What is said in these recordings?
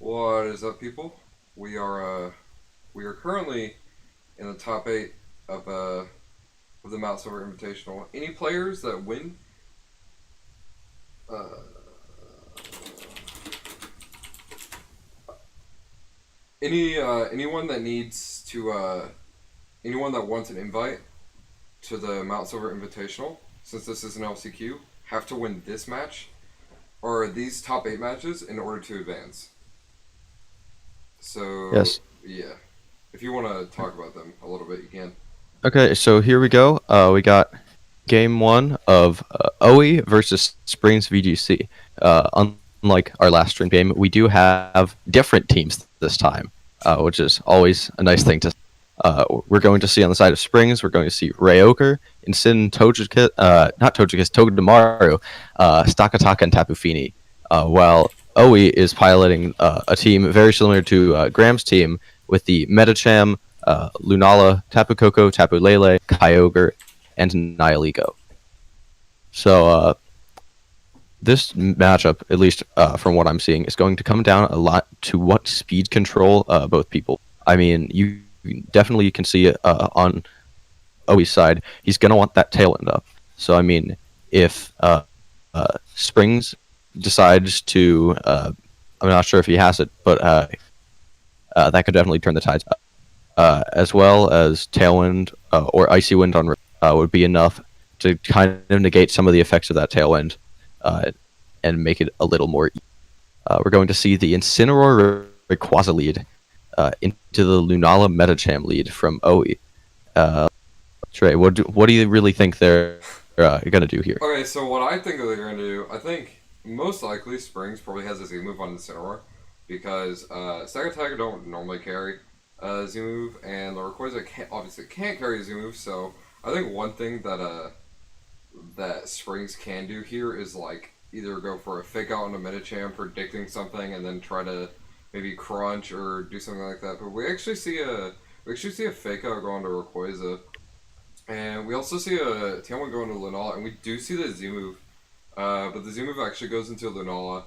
What is up, people? We are we are currently in the top eight of the Mount Silver Invitational. Any players that win, uh, anyone that needs to anyone that wants an invite to the Mount Silver Invitational, since this is an LCQ, have to win this match or these top eight matches in order to advance. So Yes. yeah, if you want to talk about them a little bit, you can. Okay, so here we go. We got game one of OE versus SpringsVGC. Unlike our last stream game, we do have different teams this time, which is always a nice thing to. We're going to see on the side of Springs. We're going to see Ryoker, Insin, not Togekiss, Togedemaru, Stakataka, and Tapufini. While OE is piloting a team very similar to Graham's team with the Metacham, Lunala, Tapu Koko, Tapu Lele, Kyogre, and Nihilego. So this matchup, at least from what I'm seeing, is going to come down a lot to what speed control both people. I mean, you definitely can see it on OE's side. He's going to want that tailwind up. So, I mean, if Springs decides to, I'm not sure if he has it, but that could definitely turn the tides. As well as Tailwind or Icy Wind on would be enough to kind of negate some of the effects of that Tailwind and make it a little more. We're going to see the Incineroar Rayquaza lead into the Lunala Metacham lead from OE. Trey, what do you really think they're going to do here? Okay, so what I think that they're going to do, I think most likely Springs probably has a Z move on Incineroar because Stakataka don't normally carry Z move, and the Rayquaza obviously can't carry a Z move. So I think one thing that Springs can do here is like either go for a fake out on a Metacham, predicting something, and then try to maybe crunch or do something like that. But we actually see a fake out going to Rayquaza. And we also see a Tailwind go into Lunala, and we do see the Z move. But the Z move actually goes into Lunala.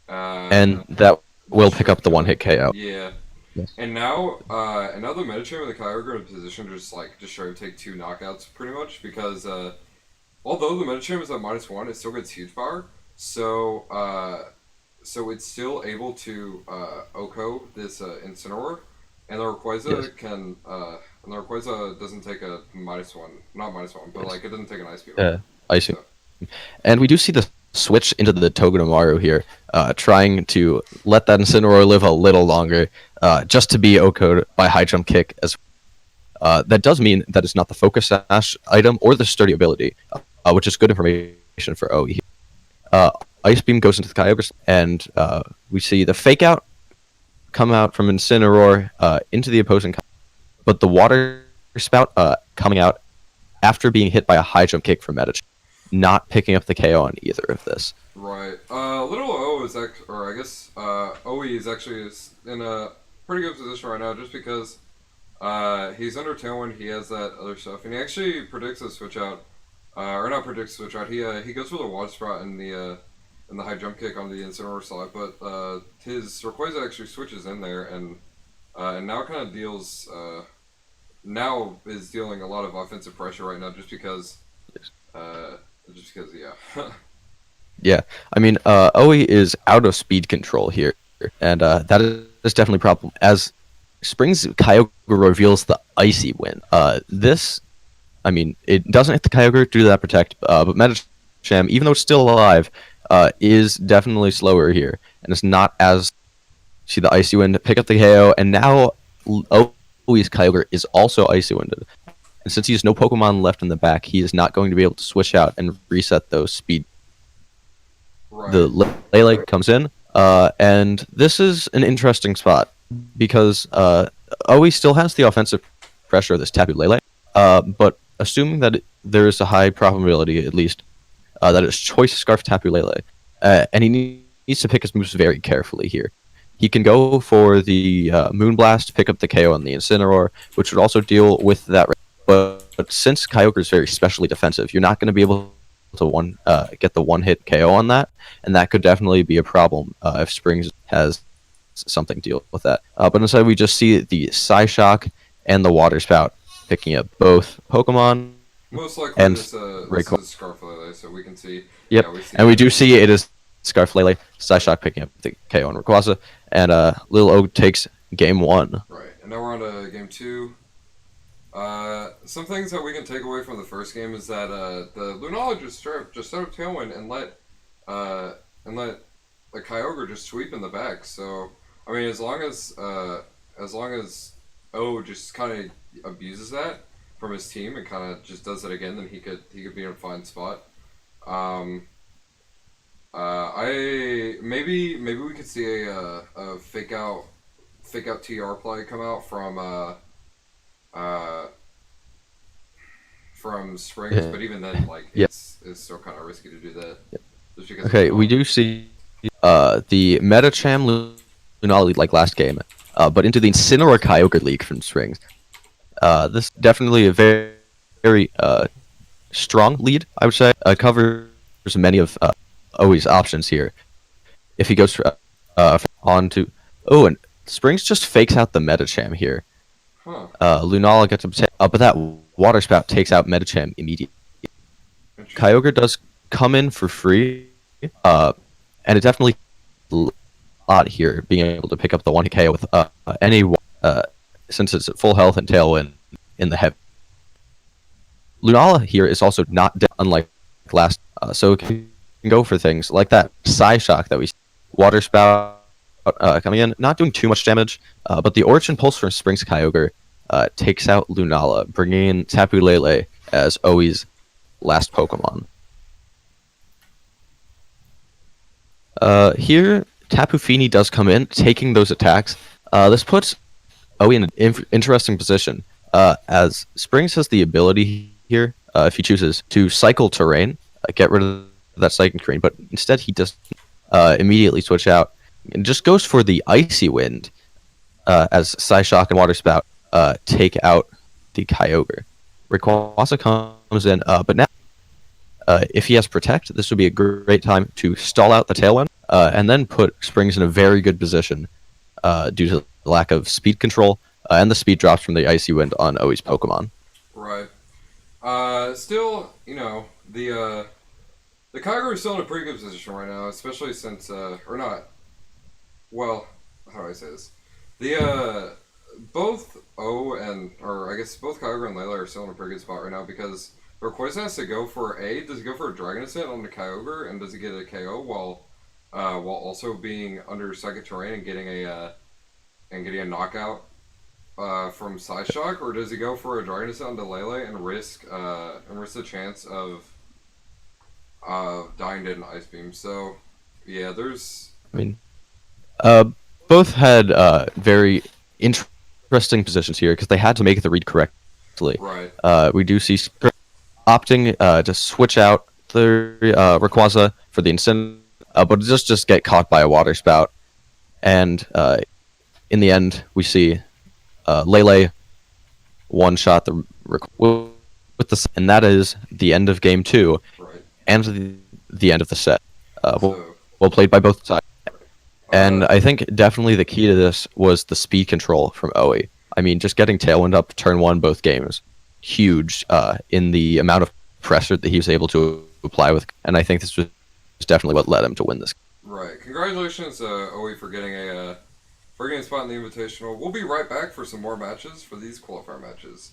And that will pick up the Trick. one-hit KO. Yeah. Yes. And now the Metacham and the Kyogre are in a position to just try to take two knockouts pretty much because although the Metacham is at -1, it still gets huge power. So it's still able to OHKO this Incineroar, and the Rayquaza Yes. can and the Rayquaza doesn't take a -1, not -1, but Yes. like it doesn't take an ice beam. Icy. So And we do see the switch into the Togedemaru here, trying to let that Incineroar live a little longer, just to be OHKO'd by High Jump Kick. That does mean that it's not the Focus Sash item or the Sturdy ability, which is good information for OE. Ice Beam goes into the Kyogre, and we see the Fake Out come out from Incineroar into the opposing, but the Water Spout coming out after being hit by a High Jump Kick from Metach, not picking up the KO on either of this. right, Little O is or I guess OE is actually in a pretty good position right now just because he's under Tailwind. He has that other stuff, and he actually predicts a switch out. Or not predicts switch out. He goes for the Water Sprout and the High Jump Kick on the Incineroar side, but his Rayquaza actually switches in there and now kind of deals now is dealing a lot of offensive pressure right now uh, yeah. Yeah, I mean, OE is out of speed control here, and that is definitely a problem. As Springs Kyogre reveals the Icy Wind, I mean, it doesn't hit the Kyogre due to that protect, but Metacham, even though it's still alive, is definitely slower here, and it's not as. See the Icy Wind pick up the KO, and now OE's Kyogre is also Icy Winded. And since he has no Pokemon left in the back, he is not going to be able to switch out and reset those speed. Right. The Lele comes in, and this is an interesting spot because OE still has the offensive pressure of this Tapu Lele, but assuming that there is a high probability, at least, that it's Choice Scarf Tapu Lele, and he needs to pick his moves very carefully here. He can go for the Moonblast, pick up the KO on the Incineroar, which would also deal with that. But since Kyogre is very specially defensive, you're not going to be able to get the one-hit KO on that, and that could definitely be a problem if Springs has something deal with that. But instead, we just see the Psyshock and the Water Spout picking up both Pokemon Most likely and this Rayquaza. is Scarflele, so we can see. Yep, Yeah, we see. and we do see it is Scarflele, Psyshock picking up the KO on Rayquaza, and Lil O takes game 1. Right, and now we're on to game 2. Some things that we can take away from the first game is that the Lunala just set up Tailwind and let the Kyogre just sweep in the back. So I mean, as long as O just kind of abuses that from his team and kind of just does it again, then he could be in a fine spot. I maybe we could see a fake out TR play come out from Springs, Yeah. but even then, like Yeah. it's still kind of risky to do that. Yeah. Just because. Okay, we do see the Medicham Lunala lead like last game, but into the Incineroar Kyogre league from Springs. This definitely a very strong lead, I would say. Covers many of Owi's options here. If he goes on to... Oh, and Springs just fakes out the Medicham here. Huh. Lunala gets but that Water Spout takes out Medicham immediately. Kyogre does come in for free, and it definitely a lot here, being able to pick up the 1 KO with any since it's at full health and Tailwind in the heavy. Lunala here is also not dead, unlike last, so it can go for things like that Psyshock that we see. Water Spout coming in, not doing too much damage, but the Origin Pulse from Springs Kyogre takes out Lunala, bringing in Tapu Lele as Owi's last Pokemon. Here, Tapu Fini does come in, taking those attacks. This puts Owi in an interesting position, as Springs has the ability here, if he chooses, to cycle terrain, get rid of that Psychic Terrain, but instead he does immediately switch out and just goes for the Icy Wind, as Psyshock and Water Spout take out the Kyogre. Rayquaza comes in, but now if he has Protect, this would be a great time to stall out the Tailwind, and then put Springs in a very good position due to the lack of speed control and the speed drops from the Icy Wind on Owi's Pokemon. Right. Still, you know, the Kyogre is still in a pretty good position right now, especially since, or not. Well, how do I say this? The both O and, or I guess both Kyogre and Layla are still in a pretty good spot right now because Rayquaza has to go for does he go for a Dragon Ascent on the Kyogre and does he get a KO while also being under Psychic Terrain and getting a knockout from Psyshock, or does he go for a Dragon Ascent onto Lele and risk the chance of dying to an Ice Beam? So yeah, there's. I mean, both had very interesting positions here because they had to make the read correctly. Right. We do see opting to switch out the Rayquaza for the instant, but just get caught by a Water Spout, and in the end we see Lele one-shot the with the, and that is the end of game 2, Right. and the end of the set. So, Well played by both sides. And I think definitely the key to this was the speed control from Owi. I mean, just getting Tailwind up turn 1 both games, huge in the amount of pressure that he was able to apply with. And I think this was definitely what led him to win this. right. Congratulations, Owi, for getting a spot in the Invitational. We'll be right back for some more matches for these qualifier matches.